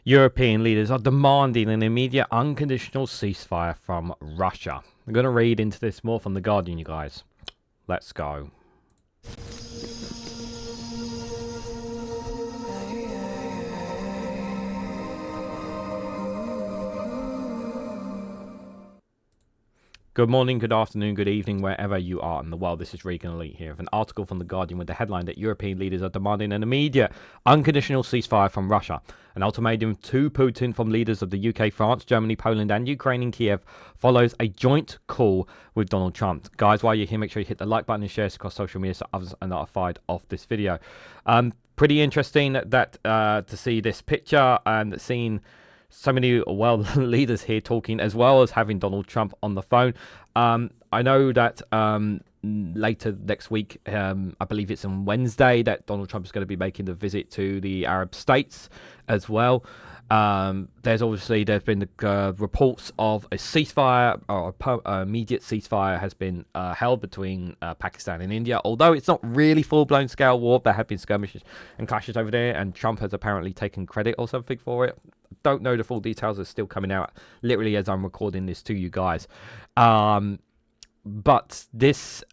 European leaders are demanding an immediate unconditional ceasefire from Russia. I'm going to read into this more from The Guardian, you guys. Let's go. Good morning, good afternoon, good evening, wherever you are in the world. This is Reganelite here with an article from The Guardian with the headline that European leaders are demanding an immediate, unconditional ceasefire from Russia. An ultimatum to Putin from leaders of the UK, France, Germany, Poland and Ukraine in Kyiv follows a joint call with Donald Trump. Guys, while you're here, make sure you hit the like button and share this across social media so others are notified of this video. Pretty interesting that to see this picture and seeing so many world leaders here talking, as well as having Donald Trump on the phone. I know that later next week, I believe it's on Wednesday, that Donald Trump is going to be making the visit to the Arab states as well. There's been the reports of a ceasefire, or immediate ceasefire has been held between Pakistan and India, although it's not really full-blown scale war. There have been skirmishes and clashes over there, and Trump has apparently taken credit or something for it. Don't know the full details, are still coming out literally as I'm recording this to you guys. But this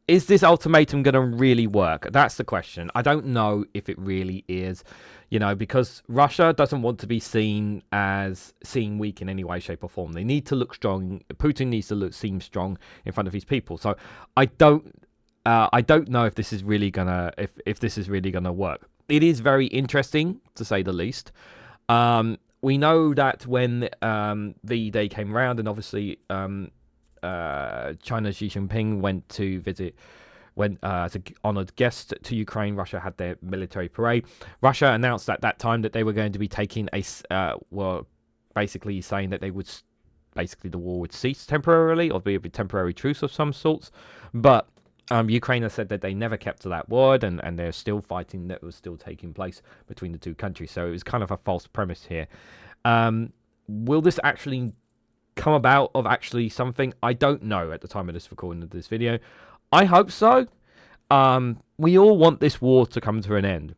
is this ultimatum going to really work? That's the question. I don't know if it really is, because Russia doesn't want to be seen weak in any way, shape, or form. They need to look strong. Putin needs to seem strong in front of his people. So I don't know if this is really if this is really gonna work. It is very interesting, to say the least. We know that when the day came around, and obviously China's Xi Jinping went to visit, as an honoured guest to Ukraine, Russia had their military parade. Russia announced at that time that they were going to be taking basically saying that they would, the war would cease temporarily, or be a temporary truce of some sorts. But Ukraine has said that they never kept to that word, and they're still fighting that was still taking place between the two countries. So it was kind of a false premise here. Will this actually come about of actually something? I don't know at the time of this recording of this video. I hope so. We all want this war to come to an end.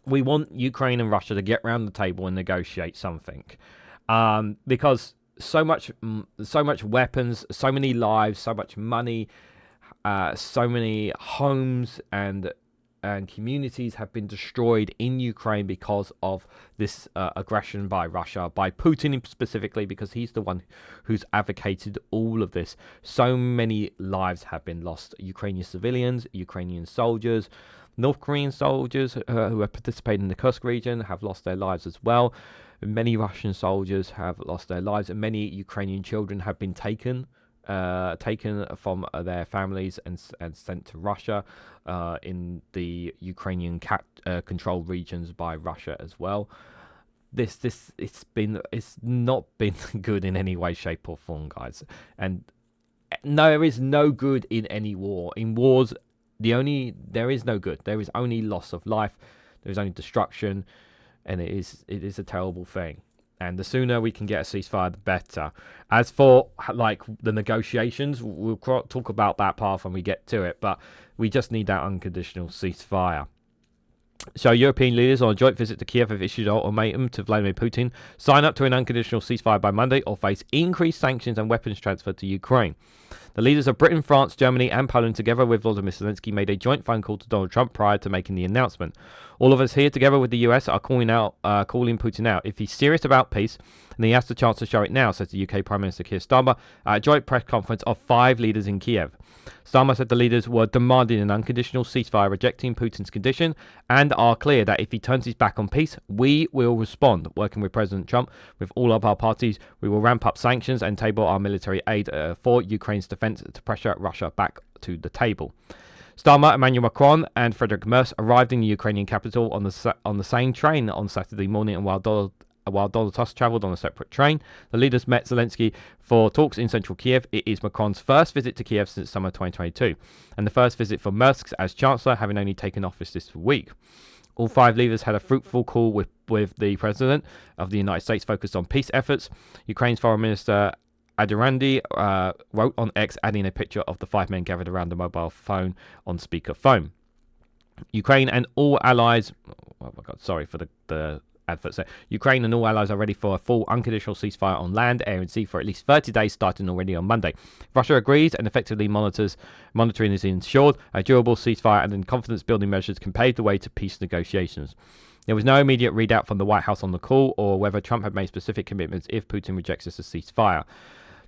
We want Ukraine and Russia to get around the table and negotiate something, because so much weapons, so many lives, so much money, so many homes and communities have been destroyed in Ukraine because of this aggression by Russia, by Putin specifically, because he's the one who's advocated all of this. So many lives have been lost. Ukrainian civilians, Ukrainian soldiers, North Korean soldiers who have participated in the Kursk region have lost their lives as well. Many Russian soldiers have lost their lives, and many Ukrainian children have been taken from their families and sent to Russia in the Ukrainian controlled regions by Russia as well. It's not been good in any way, shape, or form, guys. And no, there is no good in any war. In wars, there is no good. There is only loss of life. There is only destruction, and it is a terrible thing. And the sooner we can get a ceasefire, the better. As for the negotiations, we'll talk about that part when we get to it. But we just need that unconditional ceasefire. So European leaders on a joint visit to Kyiv have issued an ultimatum to Vladimir Putin: sign up to an unconditional ceasefire by Monday or face increased sanctions and weapons transfer to Ukraine. The leaders of Britain, France, Germany and Poland, together with Volodymyr Zelenskyy, made a joint phone call to Donald Trump prior to making the announcement. All of us here, together with the US, are calling Putin out. If he's serious about peace, then he has the chance to show it now, says the UK Prime Minister Keir Starmer at a joint press conference of 5 leaders in Kyiv. Starmer said the leaders were demanding an unconditional ceasefire, rejecting Putin's condition, and are clear that if he turns his back on peace, we will respond. Working with President Trump, with all of our parties, we will ramp up sanctions and table our military aid for Ukraine's defense to pressure Russia back to the table. Starmer, Emmanuel Macron and Friedrich Merz arrived in the Ukrainian capital on the same train on Saturday morning, and while Donald Tusk travelled on a separate train, the leaders met Zelensky for talks in central Kyiv. It is Macron's first visit to Kyiv since summer 2022, and the first visit for Merz as Chancellor, having only taken office this week. All 5 leaders had a fruitful call with the President of the United States focused on peace efforts. Ukraine's Foreign Minister Adirandi wrote on X, adding a picture of the 5 men gathered around the mobile phone on speakerphone. Ukraine and all allies... Oh my God, sorry for the advert said. Ukraine and all allies are ready for a full unconditional ceasefire on land, air and sea for at least 30 days, starting already on Monday. If Russia agrees and effectively monitoring is ensured, a durable ceasefire and then confidence-building measures can pave the way to peace negotiations. There was no immediate readout from the White House on the call or whether Trump had made specific commitments if Putin rejects this as a ceasefire.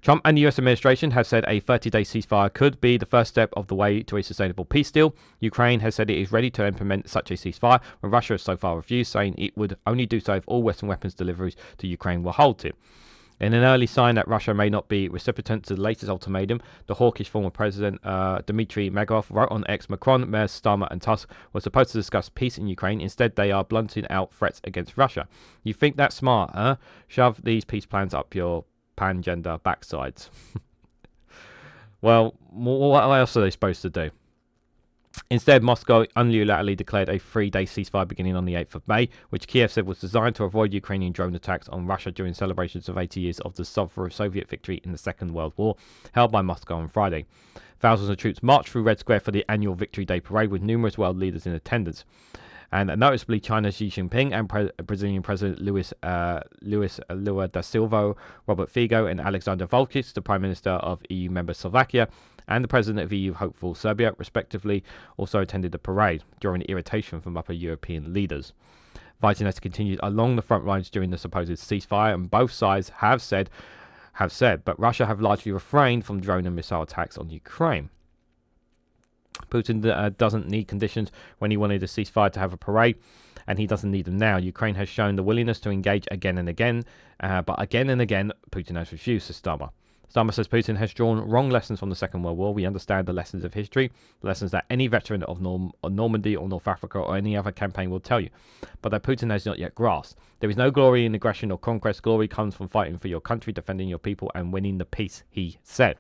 Trump and the US administration have said a 30-day ceasefire could be the first step of the way to a sustainable peace deal. Ukraine has said it is ready to implement such a ceasefire, when Russia has so far refused, saying it would only do so if all Western weapons deliveries to Ukraine were halted. In an early sign that Russia may not be recipitant to the latest ultimatum, the hawkish former president Dmitry Medvedev wrote on X, Macron, Keir Starmer and Tusk were supposed to discuss peace in Ukraine. Instead, they are blunting out threats against Russia. You think that's smart, huh? Shove these peace plans up your pan-gender backsides. Well, what else are they supposed to do? Instead, Moscow unilaterally declared a 3-day ceasefire beginning on the 8th of May, which Kyiv said was designed to avoid Ukrainian drone attacks on Russia during celebrations of 80 years of the Soviet victory in the Second World War, held by Moscow on Friday. Thousands of troops marched through Red Square for the annual Victory Day parade, with numerous world leaders in attendance. And noticeably, China's Xi Jinping and Brazilian President Luis Lula da Silva, Robert Fico, and Alexander Vučić, the Prime Minister of EU member Slovakia, and the President of EU hopeful Serbia, respectively, also attended the parade, drawing irritation from upper European leaders. Fighting has continued along the front lines during the supposed ceasefire, and both sides have said, but Russia have largely refrained from drone and missile attacks on Ukraine. Putin doesn't need conditions when he wanted a ceasefire to have a parade, and he doesn't need them now. Ukraine has shown the willingness to engage again and again, but again and again, Putin has refused, says Starmer. Starmer says Putin has drawn wrong lessons from the Second World War. We understand the lessons of history, the lessons that any veteran of Normandy or North Africa or any other campaign will tell you, but that Putin has not yet grasped. There is no glory in aggression or conquest. Glory comes from fighting for your country, defending your people, and winning the peace, he said.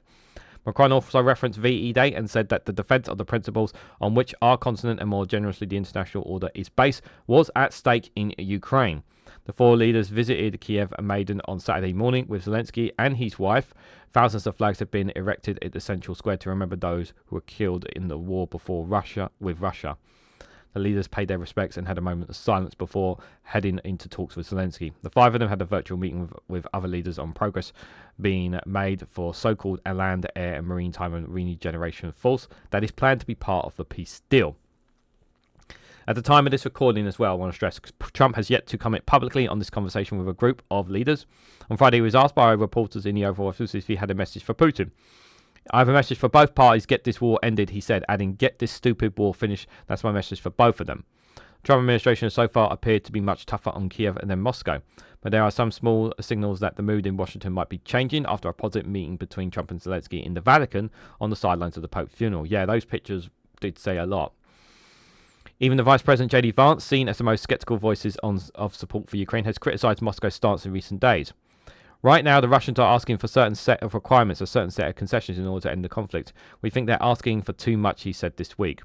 Macron also referenced VE Day and said that the defence of the principles on which our continent and more generously the international order is based was at stake in Ukraine. The four leaders visited Kyiv and Maidan on Saturday morning with Zelenskyy and his wife. Thousands of flags have been erected at the central square to remember those who were killed in the war with Russia. The leaders paid their respects and had a moment of silence before heading into talks with Zelenskyy. The five of them had a virtual meeting with other leaders on progress being made for so-called land, air and maritime and regeneration force that is planned to be part of the peace deal. At the time of this recording as well, I want to stress, Trump has yet to comment publicly on this conversation with a group of leaders. On Friday, he was asked by reporters in the Oval Office if he had a message for Putin. I have a message for both parties. Get this war ended, he said, adding, get this stupid war finished. That's my message for both of them. The Trump administration has so far appeared to be much tougher on Kyiv and then Moscow. But there are some small signals that the mood in Washington might be changing after a positive meeting between Trump and Zelenskyy in the Vatican on the sidelines of the Pope's funeral. Yeah, those pictures did say a lot. Even the Vice President J.D. Vance, seen as the most sceptical voices of support for Ukraine, has criticised Moscow's stance in recent days. Right now, the Russians are asking for a certain set of requirements, a certain set of concessions in order to end the conflict. We think they're asking for too much, he said this week.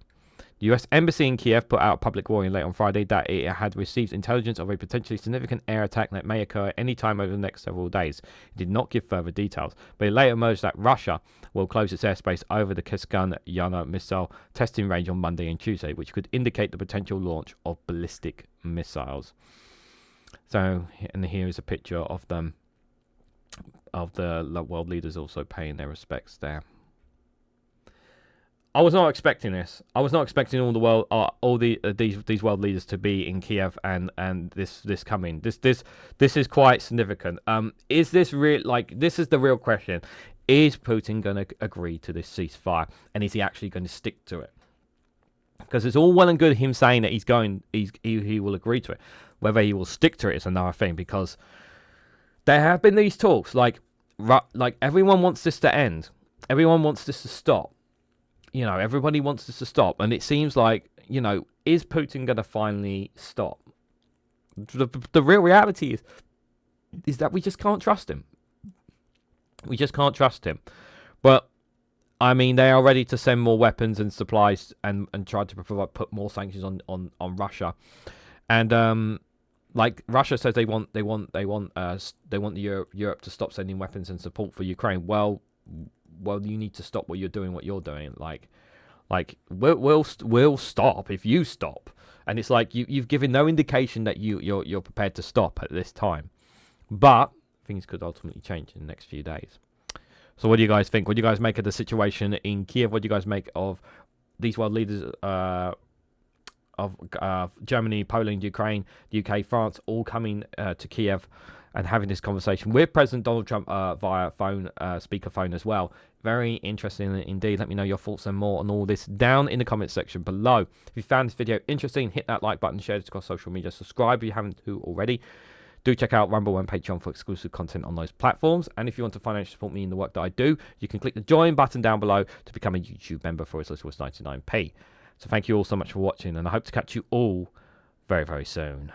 The US Embassy in Kyiv put out a public warning late on Friday that it had received intelligence of a potentially significant air attack that may occur at any time over the next several days. It did not give further details, but it later emerged that Russia will close its airspace over the Keskan-Yana missile testing range on Monday and Tuesday, which could indicate the potential launch of ballistic missiles. So, and here is a picture of them, of the world leaders also paying their respects there. I was not expecting this. I was not expecting all the world, these world leaders to be in Kiev and this coming. This is quite significant. Is this real? Like, this is the real question. Is Putin going to agree to this ceasefire, and is he actually going to stick to it? Because it's all well and good him saying that he will agree to it. Whether he will stick to it is another thing, because there have been these talks. Like everyone wants this to end. Everyone wants this to stop. You know, everybody wants this to stop. And it seems like, you know, is Putin going to finally stop? The real reality is that we just can't trust him. We just can't trust him. But, I mean, they are ready to send more weapons and supplies and try to put more sanctions on Russia. And, like, Russia says they want Europe to stop sending weapons and support for Ukraine. Well, you need to stop what you're doing. Like we'll stop if you stop. And it's like you've given no indication that you're prepared to stop at this time. But things could ultimately change in the next few days. So what do you guys think? What do you guys make of the situation in Kyiv? What do you guys make of these world leaders of Germany, Poland, Ukraine, the UK, France, all coming to Kyiv and having this conversation with President Donald Trump via phone, speakerphone as well? Very interesting indeed. Let me know your thoughts and more on all this down in the comments section below. If you found this video interesting, hit that like button, share it across social media, subscribe if you haven't already. Do check out Rumble and Patreon for exclusive content on those platforms. And if you want to financially support me in the work that I do, you can click the join button down below to become a YouTube member for as little as 99p. So thank you all so much for watching, and I hope to catch you all very, very soon.